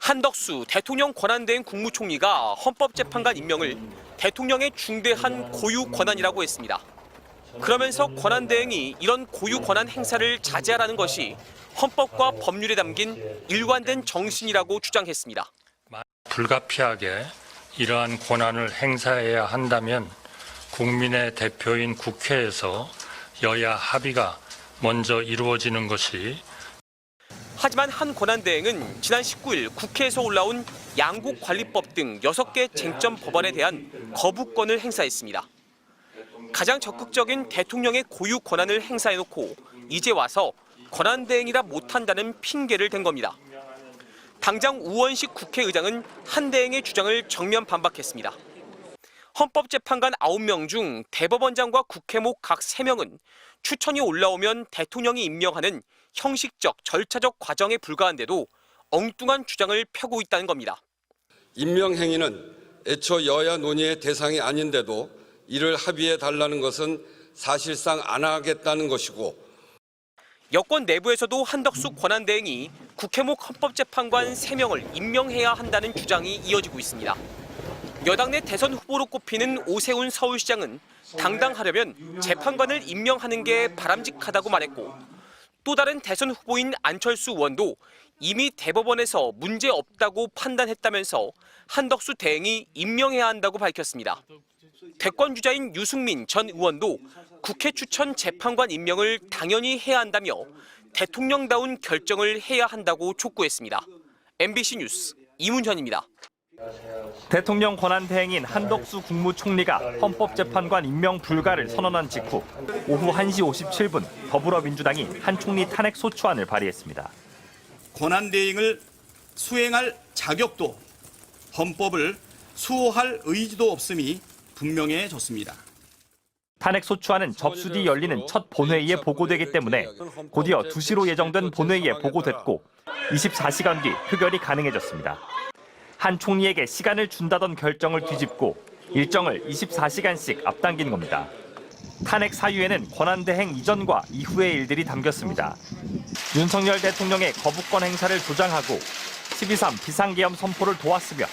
한덕수 대통령 권한대행 국무총리가 헌법재판관 임명을 대통령의 중대한 고유 권한이라고 했습니다. 그러면서 권한대행이 이런 고유 권한 행사를 자제하라는 것이 헌법과 법률에 담긴 일관된 정신이라고 주장했습니다. 불가피하게 이러한 권한을 행사해야 한다면 국민의 대표인 국회에서 여야 합의가 먼저 이루어지는 것이. 하지만 한 권한대행은 지난 19일 국회에서 올라온 양국관리법 등 6개 쟁점 법안에 대한 거부권을 행사했습니다. 가장 적극적인 대통령의 고유 권한을 행사해놓고 이제 와서 권한대행이라 못한다는 핑계를 댄 겁니다. 당장 우원식 국회의장은 한 대행의 주장을 정면 반박했습니다. 헌법재판관 9명 중 대법원장과 국회목 각 3명은 추천이 올라오면 대통령이 임명하는 형식적, 절차적 과정에 불과한데도 엉뚱한 주장을 펴고 있다는 겁니다. 임명 행위는 애초 여야 논의의 대상이 아닌데도 이를 합의해달라는 것은 사실상 안 하겠다는 것이고, 여권 내부에서도 한덕수 권한대행이 국회목 헌법재판관 3명을 임명해야 한다는 주장이 이어지고 있습니다. 여당 내 대선 후보로 꼽히는 오세훈 서울시장은 당당하려면 재판관을 임명하는 게 바람직하다고 말했고, 또 다른 대선 후보인 안철수 의원도 이미 대법원에서 문제 없다고 판단했다면서 한덕수 대행이 임명해야 한다고 밝혔습니다. 대권 주자인 유승민 전 의원도 국회 추천 재판관 임명을 당연히 해야 한다며 대통령다운 결정을 해야 한다고 촉구했습니다. MBC 뉴스 이문현입니다. 대통령 권한대행인 한덕수 국무총리가 헌법재판관 임명 불가를 선언한 직후 오후 1시 57분 더불어민주당이 한 총리 탄핵 소추안을 발의했습니다. 권한대행을 수행할 자격도 헌법을 수호할 의지도 없음이 분명해졌습니다. 탄핵 소추안은 접수 뒤 열리는 첫 본회의에 보고되기 때문에 곧이어 2시로 예정된 본회의에 보고됐고 24시간 뒤 표결이 가능해졌습니다. 한 총리에게 시간을 준다던 결정을 뒤집고 일정을 24시간씩 앞당긴 겁니다. 탄핵 사유에는 권한대행 이전과 이후의 일들이 담겼습니다. 윤석열 대통령의 거부권 행사를 조장하고 12.3 비상계엄 선포를 도왔으며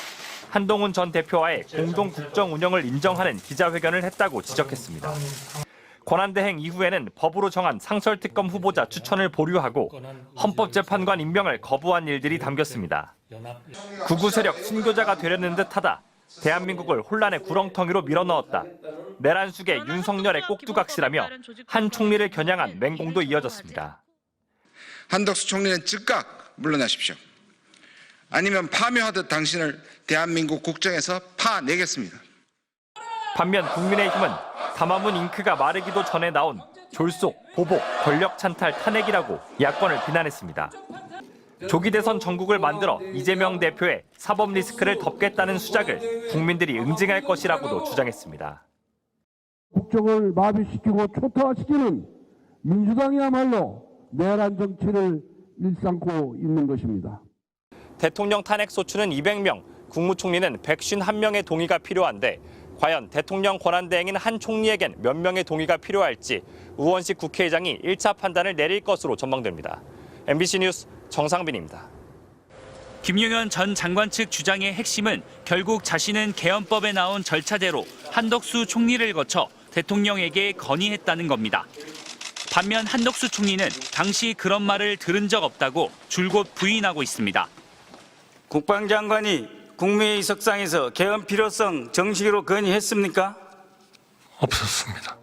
한동훈 전 대표와의 공동 국정 운영을 인정하는 기자회견을 했다고 지적했습니다. 권한대행 이후에는 법으로 정한 상설특검 후보자 추천을 보류하고 헌법재판관 임명을 거부한 일들이 담겼습니다. 극우 세력 순교자가 되려는 듯하다. 대한민국을 혼란의 구렁텅이로 밀어넣었다. 내란 속에 윤석열의 꼭두각시라며 한 총리를 겨냥한 맹공도 이어졌습니다. 한덕수 총리는 즉각 물러나십시오. 아니면 파묘하듯 당신을 대한민국 국정에서 파내겠습니다. 반면 국민의힘은 담화문 잉크가 마르기도 전에 나온 졸속, 보복, 권력 찬탈 탄핵이라고 야권을 비난했습니다. 조기 대선 전국을 만들어 이재명 대표의 사법 리스크를 덮겠다는 수작을 국민들이 응징할 것이라고도 주장했습니다. 국정을 마비시키고 초토화시키는 민주당이야말로 내란 정치를 일삼고 있는 것입니다. 대통령 탄핵 소추는 200명, 국무총리는 151명의 동의가 필요한데 과연 대통령 권한대행인 한 총리에겐 몇 명의 동의가 필요할지 우원식 국회의장이 1차 판단을 내릴 것으로 전망됩니다. MBC 뉴스 정상빈입니다. 김용현 전 장관 측 주장의 핵심은 결국 자신은 개헌법에 나온 절차대로 한덕수 총리를 거쳐 대통령에게 건의했다는 겁니다. 반면 한덕수 총리는 당시 그런 말을 들은 적 없다고 줄곧 부인하고 있습니다. 국방장관이 국무회의석상에서 개헌 필요성 정식으로 건의했습니까? 없었습니다.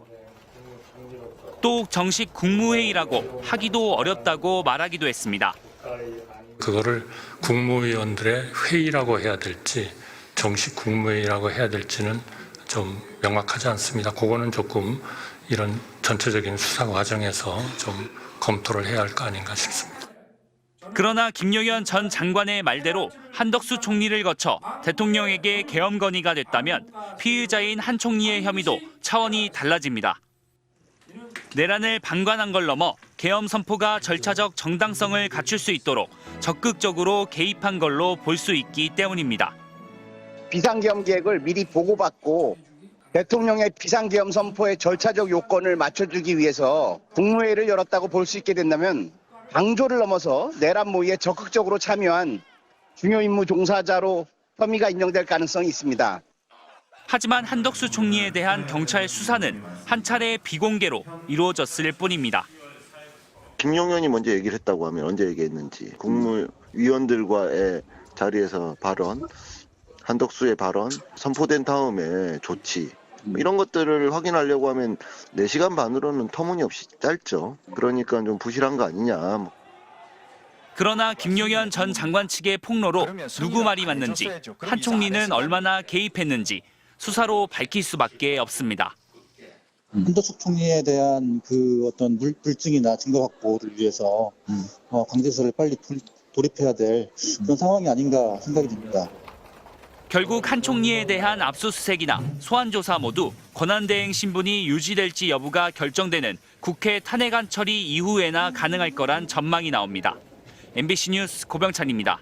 또 정식 국무회의라고 하기도 어렵다고 말하기도 했습니다. 그거를 국무위원들의 회의라고 해야 될지 정식 국무회의라고 해야 될지는 좀 명확하지 않습니다. 그거는 조금 이런 전체적인 수사 과정에서 좀 검토를 해야 할 거 아닌가 싶습니다. 그러나 김용현 전 장관의 말대로 한덕수 총리를 거쳐 대통령에게 계엄 건의가 됐다면 피의자인 한 총리의 혐의도 차원이 달라집니다. 내란을 방관한 걸 넘어 계엄 선포가 절차적 정당성을 갖출 수 있도록 적극적으로 개입한 걸로 볼 수 있기 때문입니다. 비상계엄 계획을 미리 보고받고 대통령의 비상계엄 선포의 절차적 요건을 맞춰주기 위해서 국무회의를 열었다고 볼 수 있게 된다면 방조를 넘어서 내란 모의에 적극적으로 참여한 중요 임무 종사자로 혐의가 인정될 가능성이 있습니다. 하지만 한덕수 총리에 대한 경찰 수사는 한 차례 비공개로 이루어졌을 뿐입니다. 김용현이 먼저 얘기를 했다고 하면 언제 얘기했는지, 국무위원들과의 자리에서 발언, 한덕수의 발언, 선포된 다음에 조치, 이런 것들을 확인하려고 하면 4시간 반으로는 터무니없이 짧죠. 그러니까 좀 부실한 거 아니냐. 그러나 김용현 전 장관 측의 폭로로 누구 말이 맞는지, 한 총리는 얼마나 개입했는지 수사로 밝힐 수밖에 없습니다. 한덕수 총리에 대한 그 어떤 물증이나 증거 확보를 위해서 강제수사를 빨리 돌입해야 될 그런 상황이 아닌가 생각이 듭니다. 결국 한 총리에 대한 압수수색이나 소환조사 모두 권한대행 신분이 유지될지 여부가 결정되는 국회 탄핵안 처리 이후에나 가능할 거란 전망이 나옵니다. MBC 뉴스 고병찬입니다.